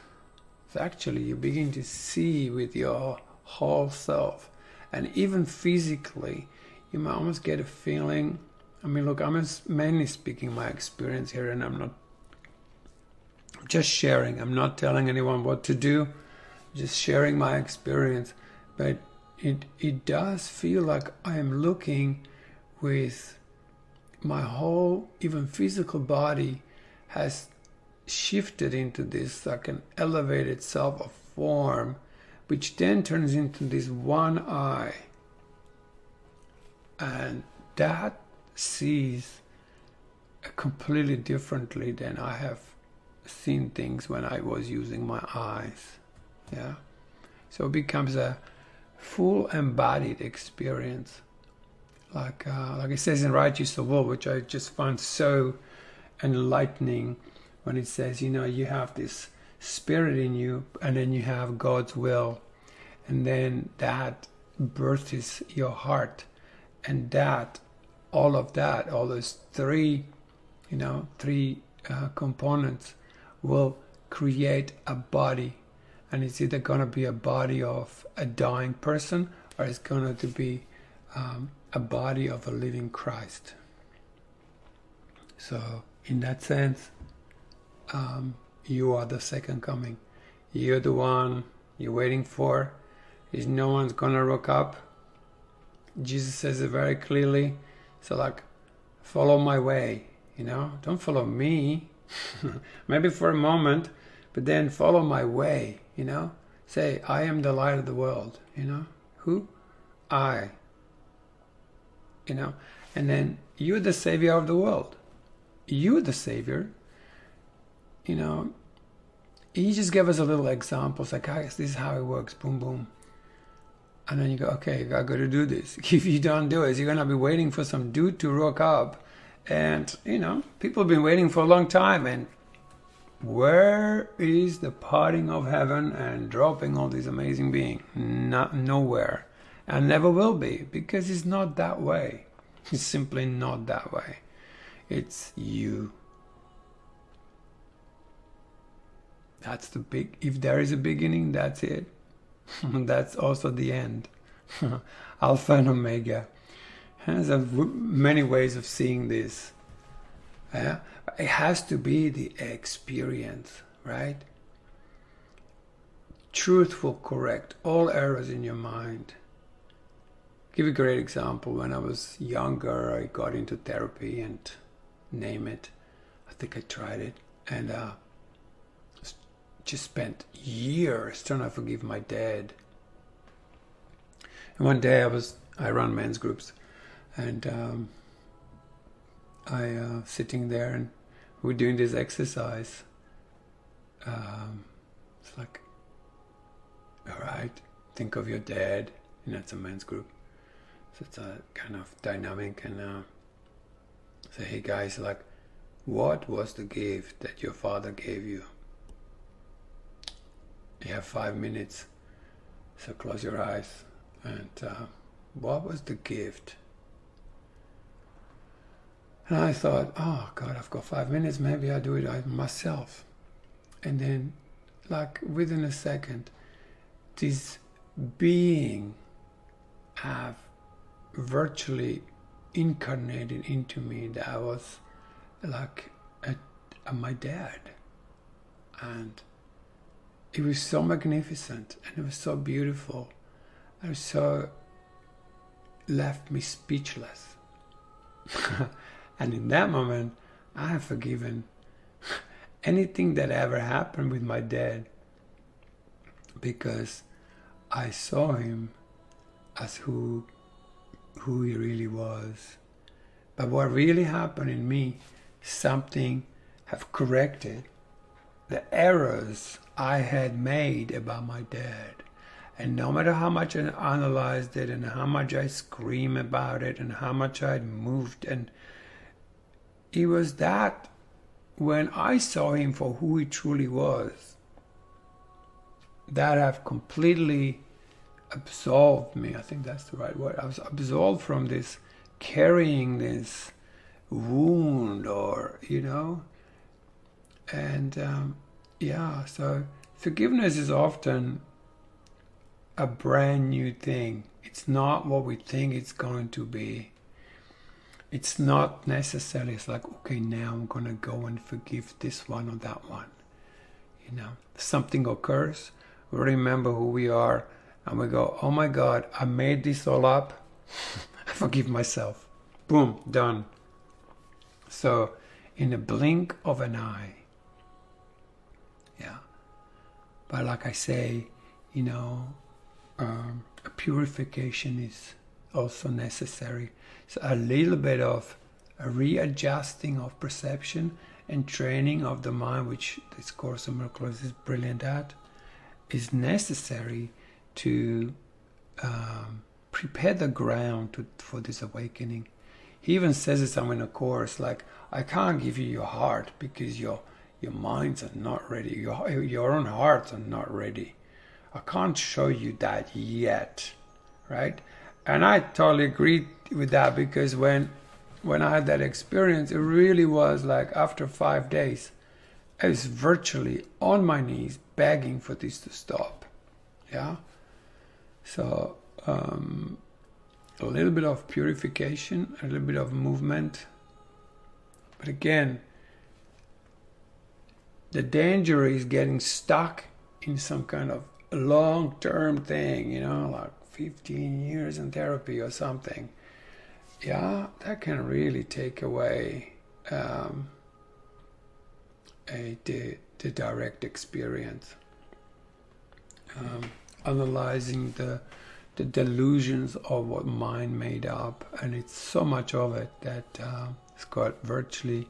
Actually, you begin to see with your whole self, and even physically you might almost get a feeling. Look, I'm mainly speaking my experience here, and I'm just sharing. I'm not telling anyone what to do, just sharing my experience. But it does feel like I am looking with my whole, even physical body has shifted into this like an elevated self of form, which then turns into this one eye, and that sees completely differently than I have seen things when I was using my eyes. Yeah, so it becomes a full embodied experience, like it says in Right Use of Will, which I just found so enlightening. When it says, you have this spirit in you, and then you have God's will, and then that births your heart, and all those three components will create a body, and it's either going to be a body of a dying person, or it's going to be a body of a living Christ. So in that sense, you are the second coming. You're the one you're waiting for. Is no one's gonna rock up. Jesus says it very clearly. So like, follow my way. Don't follow me. Maybe for a moment, but then follow my way. Say, I am the light of the world. Who? I. And then you're the savior of the world. You're the savior. He just gave us a little example. It's like, guys, this is how it works. Boom, boom. And then you go, okay, I got to do this. If you don't do it, you're going to be waiting for some dude to rock up. And, people have been waiting for a long time. And where is the parting of heaven and dropping all these amazing beings? Nowhere. And never will be, because it's not that way. It's simply not that way. It's you. That's the big, if there is a beginning, that's it. That's also the end. Alpha and Omega. There's many ways of seeing this. Yeah? It has to be the experience, right? Truth will correct all errors in your mind. Give a great example. When I was younger, I got into therapy and name it. I think I tried it. And just spent years trying to forgive my dad. And one day I run men's groups, and I sitting there and we're doing this exercise. It's like, all right, think of your dad. And that's a men's group. So it's a kind of dynamic, and say, hey guys, like, what was the gift that your father gave you? You have 5 minutes, so close your eyes. And what was the gift? And I thought, oh God, I've got 5 minutes, maybe I'll do it myself. And then, like, within a second, this being have virtually incarnated into me that was like my dad. And it was so magnificent, and it was so beautiful. It was so left me speechless. And in that moment, I have forgiven anything that ever happened with my dad, because I saw him as who he really was. But what really happened in me, something have corrected the errors I had made about my dad. And no matter how much I analyzed it, and how much I screamed about it, and how much I moved, and it was that when I saw him for who he truly was, that have completely absolved me. I think that's the right word. I was absolved from this, carrying this wound, or, and so forgiveness is often a brand new thing. It's not what we think it's going to be. It's not necessarily, it's like, okay, now I'm going to go and forgive this one or that one. Something occurs, we remember who we are, and we go, oh my God, I made this all up. I forgive myself. Boom, done. So, in a blink of an eye. Yeah. But like I say, a purification is also necessary. So a little bit of a readjusting of perception and training of the mind, which this Course in Miracles is brilliant at, is necessary to prepare the ground for this awakening. He even says it somewhere in the Course, like, I can't give you your heart because your minds are not ready. Your own hearts are not ready. I can't show you that yet, right? And I totally agree with that, because when I had that experience, it really was like after 5 days, I was virtually on my knees begging for this to stop. Yeah? So, a little bit of purification, a little bit of movement. But again, the danger is getting stuck in some kind of long-term thing, like 15 years in therapy or something. Yeah, that can really take away the direct experience. Analyzing the delusions of what mind made up, and it's so much of it that it's got virtually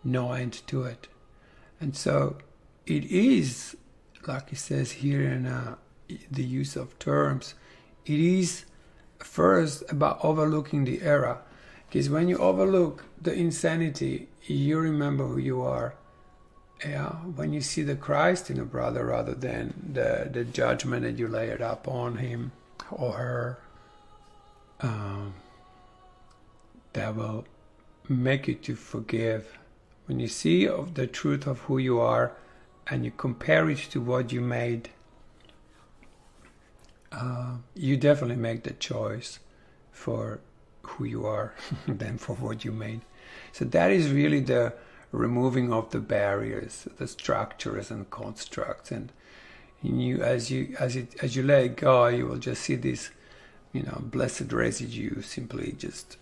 no end to it. And so it is, like he says here in the use of terms, it is first about overlooking the error. Because when you overlook the insanity, you remember who you are. Yeah, when you see the Christ in a brother rather than the judgment that you layered up on him or her, that will make you to forgive. When you see of the truth of who you are and you compare it to what you made, you definitely make the choice for who you are than for what you made. So that is really the removing of the barriers, the structures and constructs, and as you let it go, you will just see this, blessed residue simply just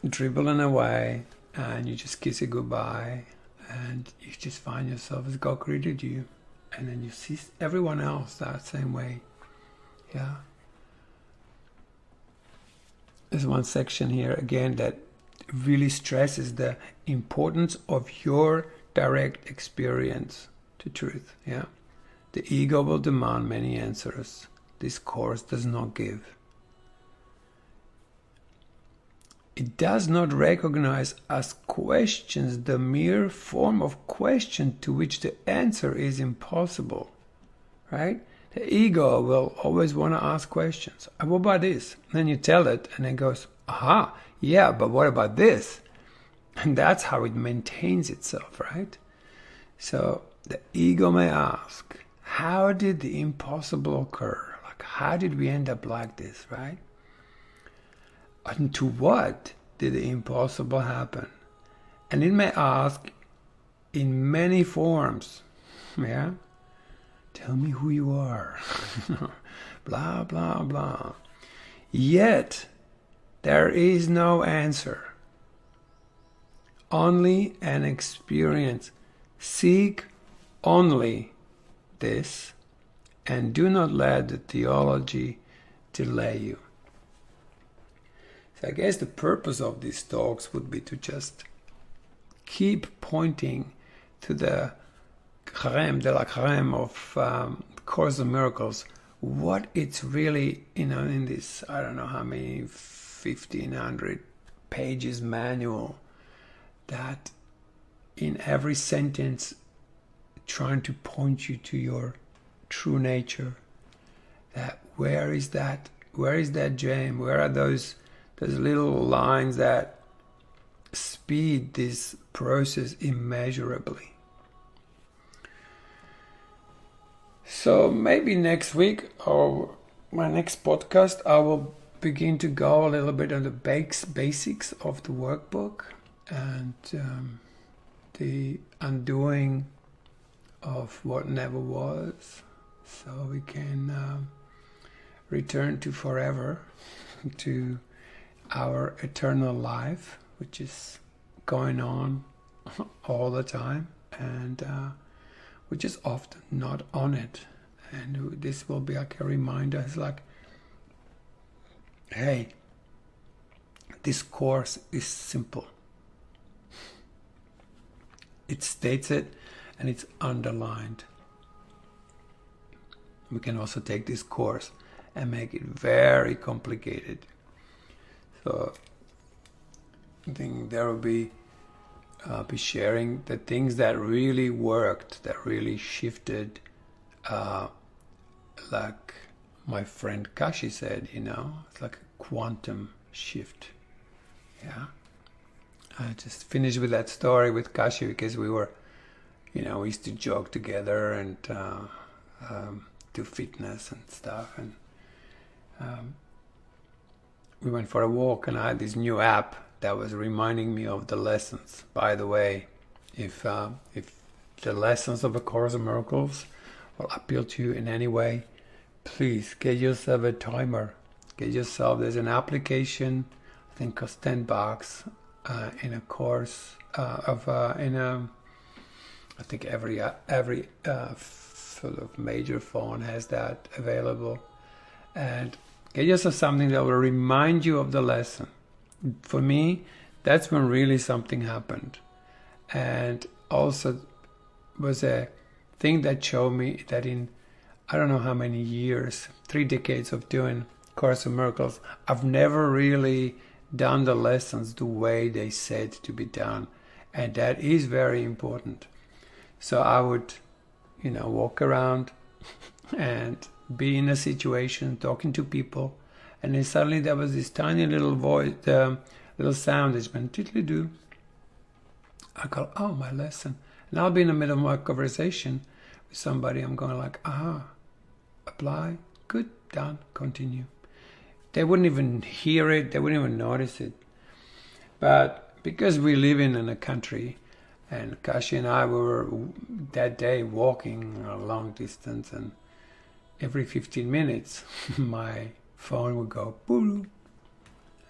dribbling away, and you just kiss it goodbye, and you just find yourself as God created you, and then you see everyone else that same way. Yeah. There's one section here again that really stresses the importance of your direct experience to truth. Yeah. The ego will demand many answers. This course does not give. It does not recognize as questions the mere form of question to which the answer is impossible. Right? The ego will always want to ask questions. What about this? And then you tell it, and it goes, aha, yeah, but what about this? And that's how it maintains itself, right? So the ego may ask, how did the impossible occur? Like, how did we end up like this, right? And to what did the impossible happen? And it may ask in many forms, yeah? Tell me who you are. Blah, blah, blah. Yet, there is no answer. Only an experience. Seek only this, and do not let the theology delay you. So I guess the purpose of these talks would be to just keep pointing to the crème de la crème of Course in Miracles, what it's really, in this, I don't know how many, 1,500 pages manual, that in every sentence trying to point you to your true nature, that where is that gem, where are those little lines that speed this process immeasurably. So maybe next week or my next podcast, I will begin to go a little bit on the basics of the workbook and the undoing of what never was, so we can return to forever, to our eternal life, which is going on all the time, and which is often not on it. And this will be like a reminder. It's like, hey, this course is simple. It states it, and it's underlined. We can also take this course and make it very complicated. So I think there will be sharing the things that really worked, that really shifted, like my friend Kashi said, it's like a quantum shift. Yeah. I just finished with that story with Kashi because we were, we used to jog together and do fitness and stuff, and we went for a walk, and I had this new app that was reminding me of the lessons. By the way, if the lessons of A Course in Miracles will appeal to you in any way, please get yourself a timer. There's an application, I think costs $10, in a course I think every sort of major phone has that available, and get yourself something that will remind you of the lesson. For me, that's when really something happened. And also was a thing that showed me that in, I don't know how many years, 3 decades of doing Course in Miracles, I've never really done the lessons the way they said to be done. And that is very important. So I would, walk around and be in a situation, talking to people, and then suddenly there was this tiny little voice, little sound is been tiddly-doo. I go, oh, my lesson. And I'll be in the middle of my conversation with somebody. I'm going like, apply, good, done, continue. They wouldn't even hear it. They wouldn't even notice it. But because we live in a country, and Kashi and I were that day walking a long distance, and every 15 minutes my phone would go boom,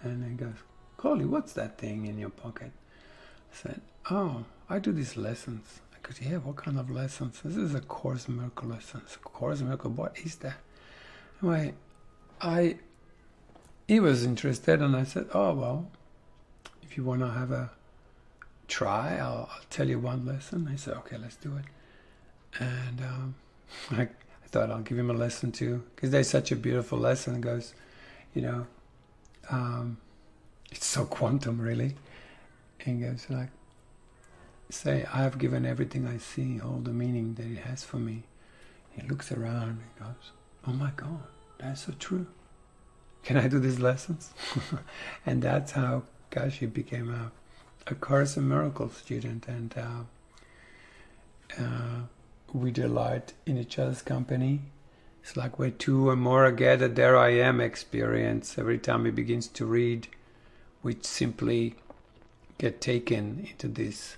and it goes, Coley, what's that thing in your pocket? I said, oh, I do these lessons. I go, yeah, what kind of lessons? This is a Course in Miracles lesson. A Course in Miracles, what is that? Anyway, he was interested, and I said, oh, well, if you want to have a try, I'll tell you one lesson. He said, okay, let's do it. And I thought I'll give him a lesson too, because there's such a beautiful lesson. It goes, it's so quantum, really. And it goes like, say, I have given everything I see all the meaning that it has for me. He looks around and goes, oh my God, that's so true. Can I do these lessons? And that's how Kashi became a Course in Miracles student. And we delight in each other's company. It's like where two or more are gathered, there I am experience. Every time he begins to read, we simply get taken into this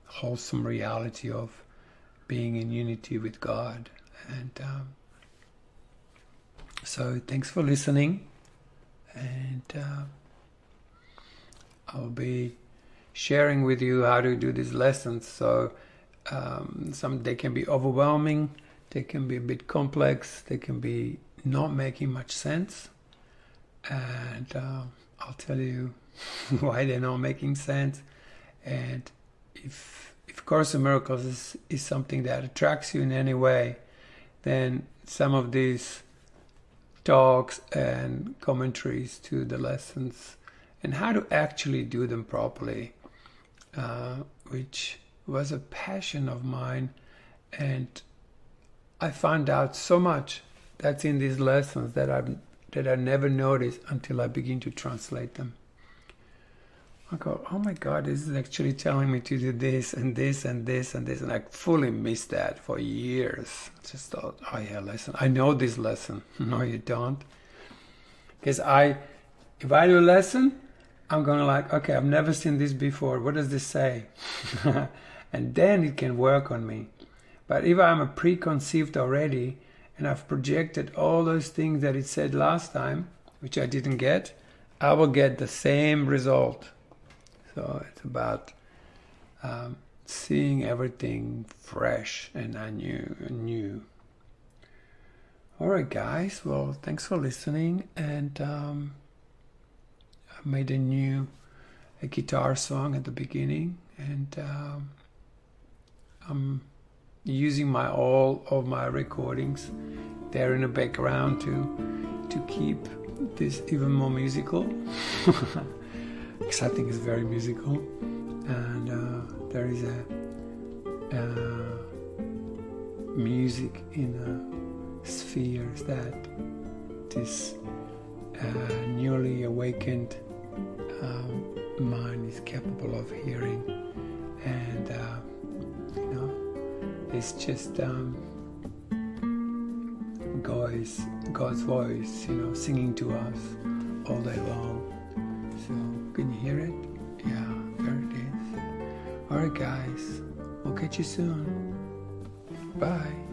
wholesome reality of being in unity with God. And so thanks for listening, and I'll be sharing with you how to do these lessons. So some they can be overwhelming, they can be a bit complex, they can be not making much sense, and I'll tell you why they're not making sense. And if Course in Miracles is something that attracts you in any way, then some of these talks and commentaries to the lessons and how to actually do them properly, which was a passion of mine, and I found out so much that's in these lessons that I never noticed until I begin to translate them. I go, oh my God, this is actually telling me to do this and this and this and this, and I fully missed that for years. Just thought, oh yeah, lesson. I know this lesson. No, you don't. Because if I do a lesson, I'm going to like, okay, I've never seen this before. What does this say? And then it can work on me. But if I'm a preconceived already, and I've projected all those things that it said last time, which I didn't get, I will get the same result. So it's about seeing everything fresh and new. All right, guys. Well, thanks for listening. And I made a guitar song at the beginning, and I'm using all of my recordings there in the background to keep this even more musical. Because I think it's very musical, and there is a music in spheres that this newly awakened mind is capable of hearing, and it's just God's voice, singing to us all day long. So, can you hear it? Yeah, there it is. Alright guys, we'll catch you soon. Bye.